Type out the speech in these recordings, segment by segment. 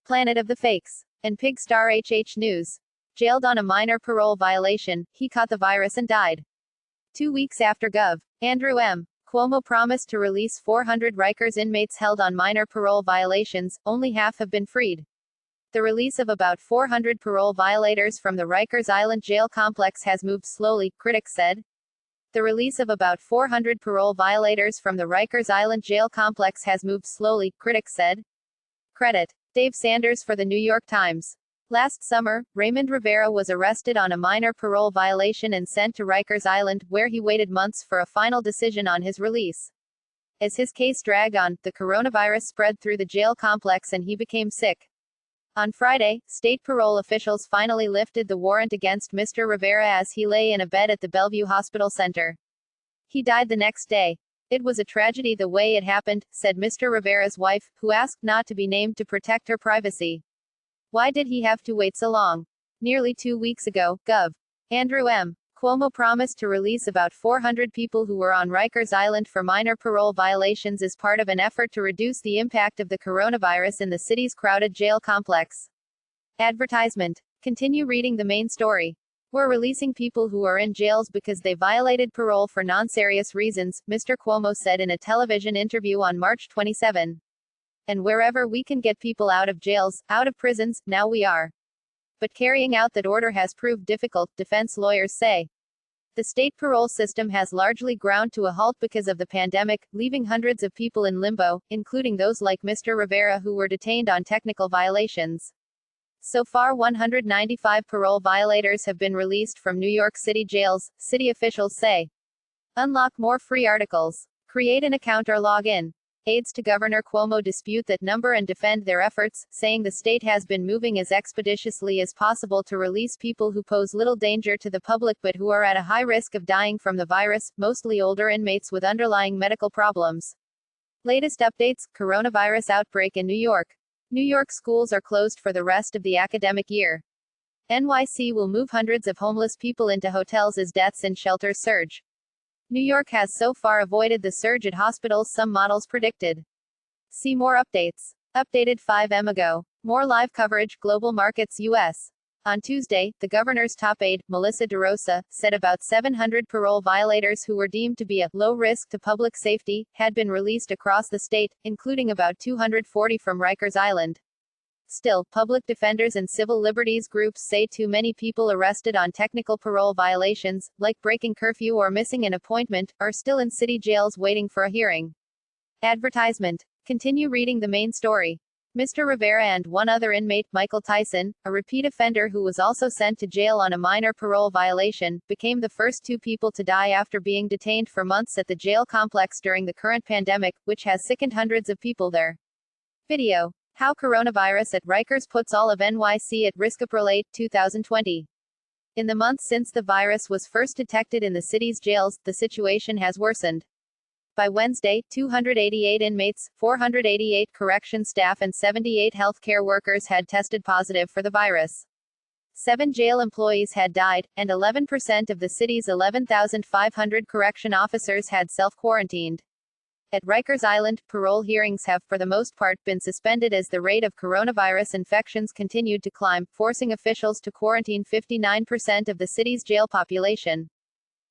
Planet of the Fakes. And Pig Star HH News. Jailed on a minor parole violation, he caught the virus and died. 2 weeks after Gov. Andrew M. Cuomo promised to release 400 Rikers inmates held on minor parole violations, only half have been freed. The release of about 400 parole violators from the Rikers Island jail complex has moved slowly, critics said. The release of about 400 parole violators from the Rikers Island jail complex has moved slowly, critics said. Credit. Dave Sanders for the New York Times. Last summer, Raymond Rivera was arrested on a minor parole violation and sent to Rikers Island, where he waited months for a final decision on his release. As his case dragged on, the coronavirus spread through the jail complex and he became sick. On Friday, state parole officials finally lifted the warrant against Mr. Rivera as he lay in a bed at the Bellevue Hospital Center. He died the next day. It was a tragedy the way it happened, said Mr. Rivera's wife, who asked not to be named to protect her privacy. Why did he have to wait so long? Nearly 2 weeks ago, Gov. Andrew M. Cuomo promised to release about 400 people who were on Rikers Island for minor parole violations as part of an effort to reduce the impact of the coronavirus in the city's crowded jail complex. Advertisement. Continue reading the main story. We're releasing people who are in jails because they violated parole for non-serious reasons, Mr. Cuomo said in a television interview on March 27. And wherever we can get people out of jails, out of prisons, now we are. But carrying out that order has proved difficult, defense lawyers say. The state parole system has largely ground to a halt because of the pandemic, leaving hundreds of people in limbo, including those like Mr. Rivera who were detained on technical violations. So far 195 parole violators have been released from New York City jails, city officials say. Unlock more free articles. Create an account or log in. Aides to Governor Cuomo dispute that number and defend their efforts, saying the state has been moving as expeditiously as possible to release people who pose little danger to the public but who are at a high risk of dying from the virus, mostly older inmates with underlying medical problems. Latest updates: coronavirus outbreak in New York. New York schools are closed for the rest of the academic year. NYC will move hundreds of homeless people into hotels as deaths in shelters surge. New York has so far avoided the surge at hospitals some models predicted. See more updates. Updated 5 ago. More live coverage, Global Markets US. On Tuesday, the governor's top aide, Melissa DeRosa, said about 700 parole violators who were deemed to be a low risk to public safety had been released across the state, including about 240 from Rikers Island. Still, public defenders and civil liberties groups say too many people arrested on technical parole violations, like breaking curfew or missing an appointment, are still in city jails waiting for a hearing. Advertisement. Continue reading the main story. Mr. Rivera and one other inmate, Michael Tyson, a repeat offender who was also sent to jail on a minor parole violation, became the first 2 people to die after being detained for months at the jail complex during the current pandemic, which has sickened hundreds of people there. Video. How coronavirus at Rikers puts all of NYC at risk. April 8, 2020. In the months since the virus was first detected in the city's jails, the situation has worsened. By Wednesday, 288 inmates, 488 correction staff and 78 healthcare workers had tested positive for the virus. 7 jail employees had died, and 11% of the city's 11,500 correction officers had self-quarantined. At Rikers Island, parole hearings have, for the most part, been suspended as the rate of coronavirus infections continued to climb, forcing officials to quarantine 59% of the city's jail population.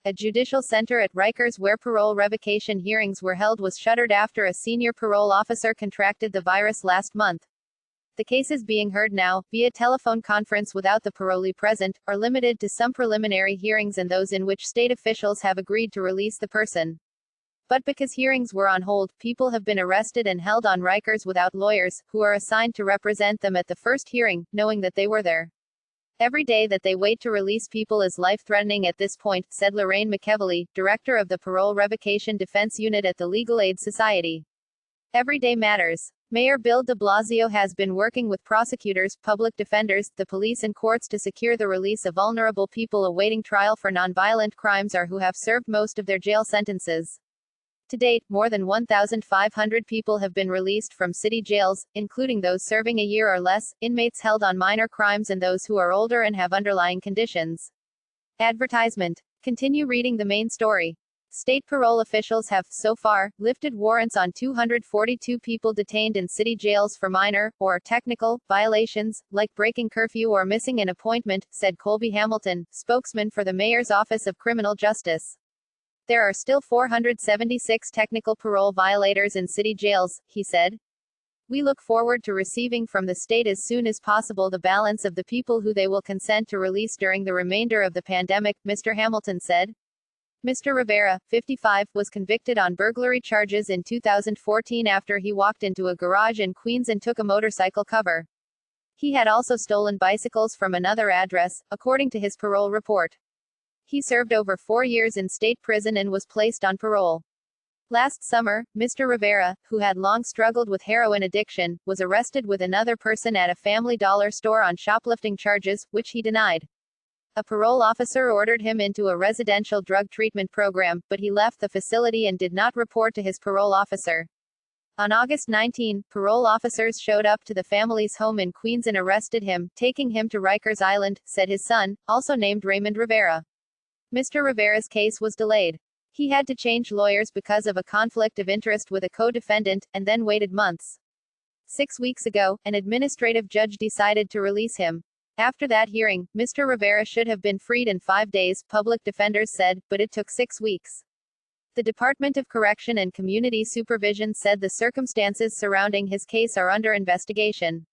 A judicial center at Rikers where parole revocation hearings were held was shuttered after a senior parole officer contracted the virus last month. The cases being heard now, via telephone conference without the parolee present, are limited to some preliminary hearings and those in which state officials have agreed to release the person. But because hearings were on hold, people have been arrested and held on Rikers without lawyers, who are assigned to represent them at the first hearing, knowing that they were there. Every day that they wait to release people is life-threatening at this point, said Lorraine McEvely, director of the Parole Revocation Defense Unit at the Legal Aid Society. Every day matters. Mayor Bill de Blasio has been working with prosecutors, public defenders, the police and courts to secure the release of vulnerable people awaiting trial for nonviolent crimes or who have served most of their jail sentences. To date, more than 1,500 people have been released from city jails, including those serving a year or less, inmates held on minor crimes and those who are older and have underlying conditions. Advertisement. Continue reading the main story. State parole officials have, so far, lifted warrants on 242 people detained in city jails for minor, or technical, violations, like breaking curfew or missing an appointment, said Colby Hamilton, spokesman for the Mayor's Office of Criminal Justice. There are still 476 technical parole violators in city jails, he said. We look forward to receiving from the state as soon as possible the balance of the people who they will consent to release during the remainder of the pandemic, Mr. Hamilton said. Mr. Rivera, 55, was convicted on burglary charges in 2014 after he walked into a garage in Queens and took a motorcycle cover. He had also stolen bicycles from another address, according to his parole report. He served over 4 years in state prison and was placed on parole. Last summer, Mr. Rivera, who had long struggled with heroin addiction, was arrested with another person at a Family Dollar store on shoplifting charges, which he denied. A parole officer ordered him into a residential drug treatment program, but he left the facility and did not report to his parole officer. On August 19, parole officers showed up to the family's home in Queens and arrested him, taking him to Rikers Island, said his son, also named Raymond Rivera. Mr. Rivera's case was delayed. He had to change lawyers because of a conflict of interest with a co-defendant, and then waited months. 6 weeks ago, an administrative judge decided to release him. After that hearing, Mr. Rivera should have been freed in 5 days, public defenders said, but it took 6 weeks. The Department of Correction and Community Supervision said the circumstances surrounding his case are under investigation.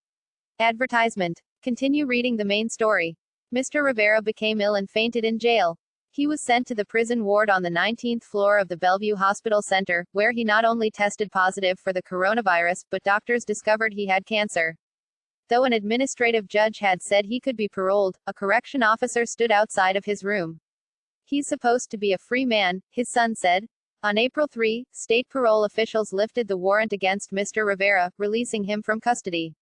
Advertisement. Continue reading the main story. Mr. Rivera became ill and fainted in jail. He was sent to the prison ward on the 19th floor of the Bellevue Hospital Center, where he not only tested positive for the coronavirus, but doctors discovered he had cancer. Though an administrative judge had said he could be paroled, a correction officer stood outside of his room. He's supposed to be a free man, his son said. On April 3, state parole officials lifted the warrant against Mr. Rivera, releasing him from custody.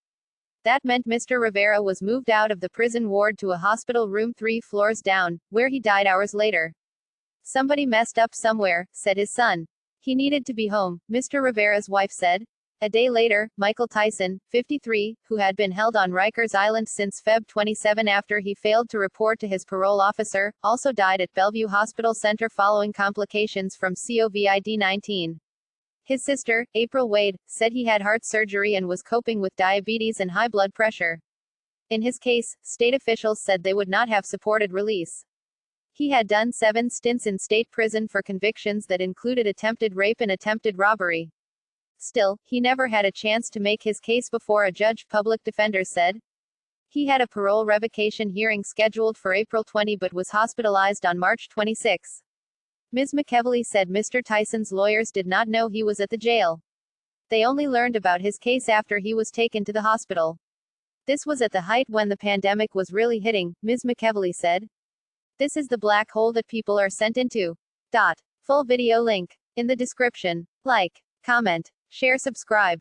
That meant Mr. Rivera was moved out of the prison ward to a hospital room 3 floors down, where he died hours later. Somebody messed up somewhere, said his son. He needed to be home, Mr. Rivera's wife said. A day later, Michael Tyson, 53, who had been held on Rikers Island since Feb 27 after he failed to report to his parole officer, also died at Bellevue Hospital Center following complications from COVID-19. His sister, April Wade, said he had heart surgery and was coping with diabetes and high blood pressure. In his case, state officials said they would not have supported release. He had done 7 stints in state prison for convictions that included attempted rape and attempted robbery. Still, he never had a chance to make his case before a judge, public defenders said. He had a parole revocation hearing scheduled for April 20 but was hospitalized on March 26. Ms. McEvely said Mr. Tyson's lawyers did not know he was at the jail. They only learned about his case after he was taken to the hospital. This was at the height when the pandemic was really hitting, Ms. McEvely said. This is the black hole that people are sent into. Full video link in the description. Like, comment, share, subscribe.